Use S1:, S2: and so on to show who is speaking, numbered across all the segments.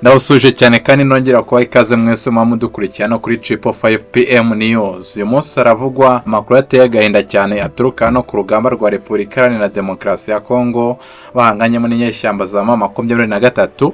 S1: Ndabasuje cyane kandi nongera kuba ikaze mwese mudukurikirana kuri Triple 5 PM News. Uyu munsi haravugwa amakuru ateye agahinda cyane aturuka hano ku rugamba rwa Repubulika Iharanira Demokarasi ya Kongo bahanganyemo n'inyeshyamba za M23,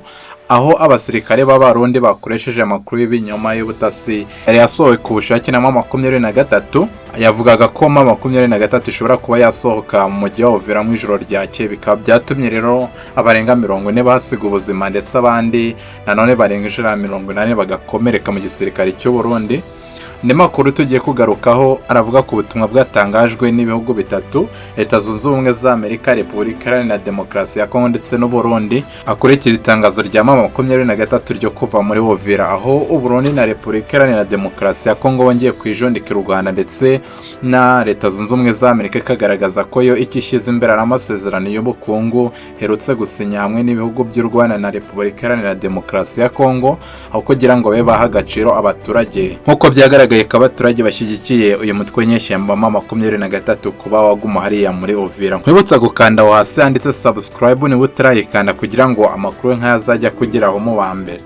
S1: aho abasirikare b'Abarundi bakoresheje amakuru y'ibinyoma y'ubutasi yari yasohowe ku bushake na M23. Yavugaga ko M23 ishobora kuba yasohoka mu mujyi wa Uvira mu ijoro ryakeye, bikaba byatumye rero abarenga 40 basiga ubuzima ndetse abandi nanone barenga 180 bagakomereka mu gisirikare cy'u Burundi. Ni makuru tugiye kugarukaho, aravuga ku butumwa bwatangajwe n'ibihugu bitatu, Leta Zunze Ubumwe za Amerika, Repubulika Iharanira Demokarasi ya Kongo ndetse n'u Burundi, akurikira itangazo rya M23 ryo kuva muri Uvira, aho u Burundi na Repubulika Iharanira Demokarasi ya Kongo bongeye kwijondekera u Rwanda ndetse na Leta Zunze Ubumwe za Amerika ikagaragaza ko yo ikishyize imbere amasezerano y'ubukungu herutse gusinya hamwe n'ibihugu by'u Rwanda na Repubulika Iharanira Demokarasi ya Kongo, aho kugira ngo babe baha agaciro abaturage nk'uko byagaragaye ko abaturage bashyigikiye uyu mutwe w'inyeshyamba M23 kuba waguma hariya muri Uvira. Nkwibutsa gukanda aho hasi handitse subscribe niba utarayikanda kugira ngo amakuru nk'aya azajya kugeraho mu ba mbere.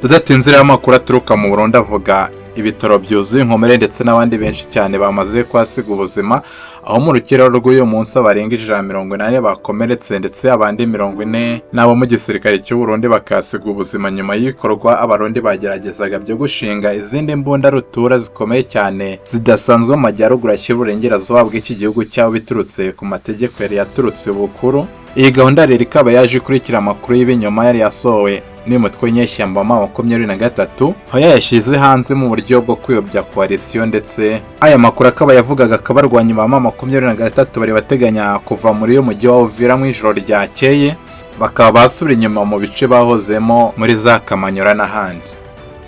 S1: Tudatinze rero amakuru aturuka mu Burundi avuga ibitaro byuzuye inkomere ndetse n'abandi benshi cyane bamaze kwasiga ubuzima, aho mu rukiro rw'uyu munsi abarenga 180 bakomeretse ndetse abandi 40 nabo mu gisirikare cy'u Burundi bakasiga ubuzima nyuma y'ibikorwa Abarundi bageragezaga byo gushinga izindi mbunda rutura zikomeye cyane zidasanzwe mu majyaruguru y'Iburengerazuba bw'iki gihugu cyabo biturutse ku mategeko yari yaturutse bukuru. Iyi gahunda rero ikaba yaje ikurikira amakuru y'ibinyoma yari yasohowe n'umutwe w'inyeshyamba M23, aho yayashyize hanze mu buryo bwo kuyobya coalition, ndetse aya makuru akaba yavugaga ko abarwanyi ba M23 bari bateganya kuva muri uyu mujyi wa Uvira mu ijoro ryakeye, bakaba basubira inyuma mu bice bahozemo muri za Kamanyora n'ahandi.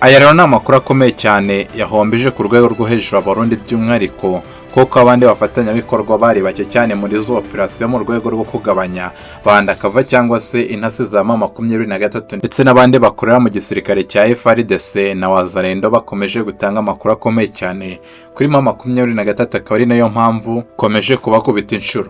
S1: Aya rero ni amakuru akomeye cyane yahombeje ku rwego rwo hejuru Abarundi by'umwihariko, kuko abandi bafatanyabikorwa bari bake cyane muri zo operasiyo mu rwego rwo kugabanya bandakava cyangwa se intasi za M23 ndetse n'abandi bakorera mu gisirikare cya FARDC na Wazalendo bakomeje gutanga amakuru akomeye cyane kuri M23, akaba ari nayo mpamvu komeje kubakubita inshuro.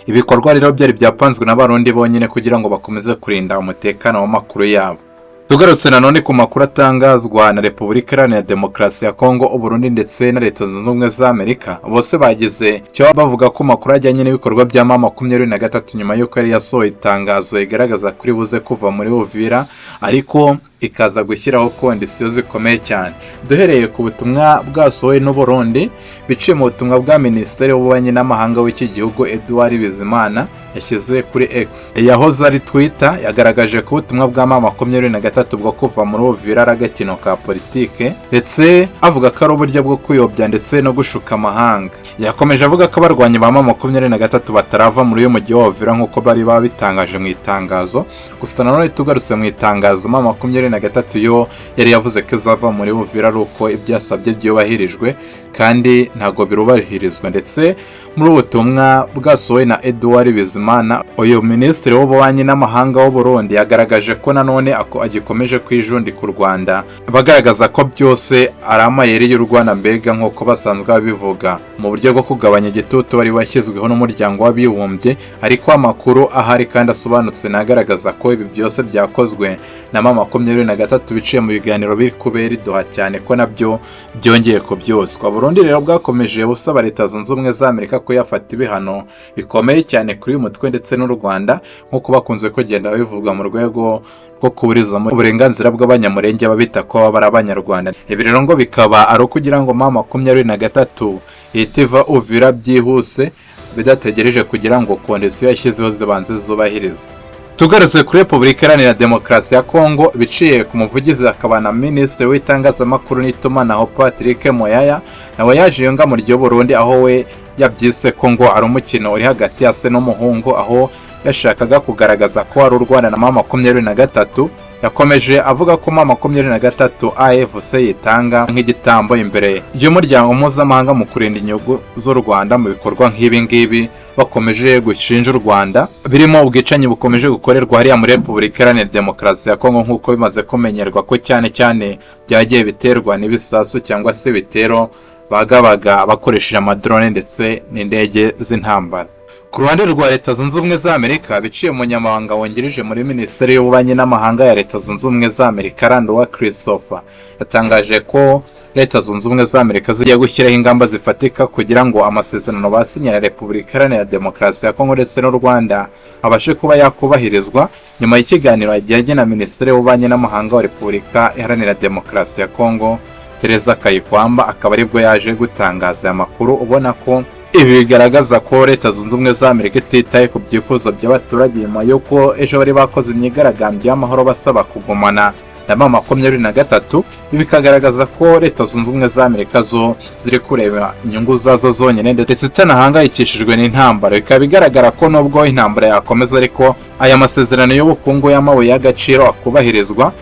S1: Ibikorwa rero byari byapanzwe n'Abarundi bonyine kugira ngo bakomeze kurinda umutekano w'amakuru yabo. Tugarutse nanone ku makuru atangazwa na Repubulika Iharanira Demokarasi ya Kongo, u Burundi ndetse na Leta Zunze Ubumwe za Amerika, bose bagize cyo bavuga ko makuru ajyanye n'ibikorwa bya M23 nyuma y'uko yari yasohoye itangazo igaragaza kuri buze kuva muri Uvira, ariko ikaza gushyiraho kondisiyo zikomeye cyane. Duhereye ku butumwa bwasohowe n'u Burundi biciye mu butumwa bwa Minisitiri w'Ububanyi n'Amahanga w'iki gihugu Edouard Bizimana yashyize kuri X, yahoze ari Twitter, yagaragaje ko ubutumwa bwa M23 bwo kuva muri Uvira ari agakino ka politike, ndetse avuga ko ari uburyo bwo kuyobya ndetse no gushuka amahanga. Yakomeje avuga ko abarwanyi ba M23 batarava muri uyu mujyi wa Uvira nk'uko bari babitangaje mu itangazo. Gusa nanone tugarutse mu itangazo M23 yo yari yavuze ko izava muri Uvira ari uko ibyasabye byubahirijwe, kandi ntago birubahirizwa. Ndetse muri ubutumwa bwasohowe na Edouard Bizimana, uyu Minisitiri w'Ububanyi n'Amahanga w'u Burundi yagaragaje ko nanone agikomeje kwijundika u Rwanda, bagaragaza ko byose ari amayeri y'u Rwanda mbega nk'uko basanzwe babivuga mu buryo bwo kugabanya igitutu bari bashyizweho n'umuryango w'abibumbye. Ariko amakuru ahari kandi asobanutse nagaragaza ko ibi byose byakozwe na M23 biciye mu biganiro biri kubera iduha cyane ko nabyo byongeye kubyoswa. Burundi rero bwakomeje busaba Leta Zunze Ubumwe za Amerika ko yafata ibihano bikomeye cyane kuri uyu mutwe ndetse n'u Rwanda, nk'uko bakunze kugenda bivuga mu rwego rwo kuburizamo uburenganzira bw'abanyamurenge babita ko baba ari Abanyarwanda. Ibi rero ngo bikaba ari ukugira ngo M23 itiva Uvira byihuse bidategereje kugira ngo kondisiyo yashyizeho zibanze zubahirizwe. Tugarutse kuri Repubulika Iharanira Demokarasi ya Kongo biciye ku muvugizi akaba na Minisitiri w'itangazamakuru n'itumanaho Patrick Moyaya, nawe yaje yonga mu ry'u Burundi, aho we yabyise ko ngo ari umukino uri hagati ya se n'umuhungu, aho yashakaga kugaragaza ko ari u Rwanda na M23. Yakomeje avuga ko M23 AFC yitanga nk'igitambo imbere y'umuryango mpuzamahanga mu kurinda inyungu z'u Rwanda mu bikorwa nk'ibi ngibi bakomeje gushinja u Rwanda, birimo ubwicanyi bukomeje gukorerwa hariya muri Repubulika Iharanira Demokarasi ya Kongo, nk'uko bimaze kumenyerwa ko cyane cyane byagiye biterwa n'ibisasu cyangwa se bitero bagabaga bakoresheje amadrone ndetse n'indege z'intambara. Ku ruhande rwa Leta Zunze Ubumwe za Amerika, biciye mu nyamabanga wungirije muri Minisiteri y'Ububanyi n'Amahanga ya Leta Zunze Ubumwe za Amerika Randuwa Christopher, yatangaje ko Leta Zunze Ubumwe za Amerika zigiye gushyiraho ingamba zifatika kugira ngo amasezerano basinyanye na Repubulika Iharanira Demokarasi ya Kongo ndetse n'u Rwanda abashe kuba yakubahirizwa, nyuma y'ikiganiro yagiranye na Minisitiri y'Ububanyi n'Amahanga wa Repubulika Iharanira Demokarasi ya Kongo Teresa Kayikwamba, akaba aribwo yaje gutangaza aya makuru, ubona ko ibi bigaragaza ko Leta Zunze Ubumwe za Amerika ititaye ku byifuzo by'abaturage nyuma y'uko ejo bari bakoze imyigaragambyo y'amahoro basaba kugumana na 23. Ibi bikagaragaza ko Leta Zunze Ubumwe za Amerika zo ziri kureba inyungu zazo zonyine ndetse itanahangayikishijwe n'intambara. Bikaba bigaragara ko nubwo intambara yakomeza ariko aya masezerano y'ubukungu y'amabuye y'agaciro akubahirizwa,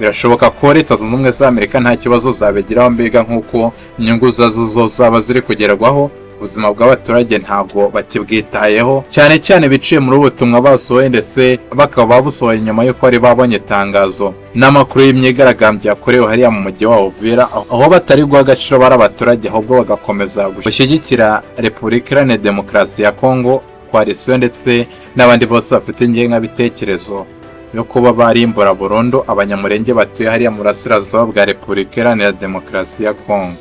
S1: birashoboka ko Leta Zunze Ubumwe za Amerika nta kibazo zabigiraho, mbega nk'uko inyungu zazo zo zaba ziri kugerwaho, ubuzima bw'abaturage ntabwo bakibwitayeho, cyane cyane biciye muri ubutumwa basohoye ndetse bakaba babusohoye nyuma y'uko bari babonye itangazo n'amakuru y'imyigaragambyo yakorewe hariya mu mujyi wa Uvira, aho batari guha agaciro bari abaturage, ahubwo bagakomeza gushyigikira Repubulika Iharanira Demokarasi ya Kongo, koalisiyo ndetse n'abandi bose bafite ingengabitekerezo yo kuba barimbura burundu abanyamurenge batuye hariya mu burasirazuba bwa Repubulika Iharanira Demokarasi ya Kongo.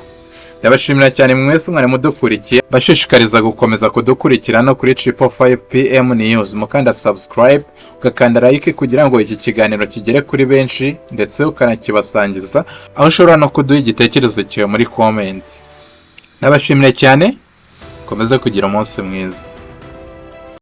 S1: Ndabashimira cyane mwese mwari mudukurikiye, bashishikariza gukomeza kudukurikira no kuri 555 News, mukanda subscribe, ugakanda like kugira ngo iki kiganiro kigere kuri benshi ndetse ukanakibasangiza, aho ushobora no kuduha igitekerezo cyawe muri comment. Ndabashimira cyane, komeza kugira umunsi mwiza.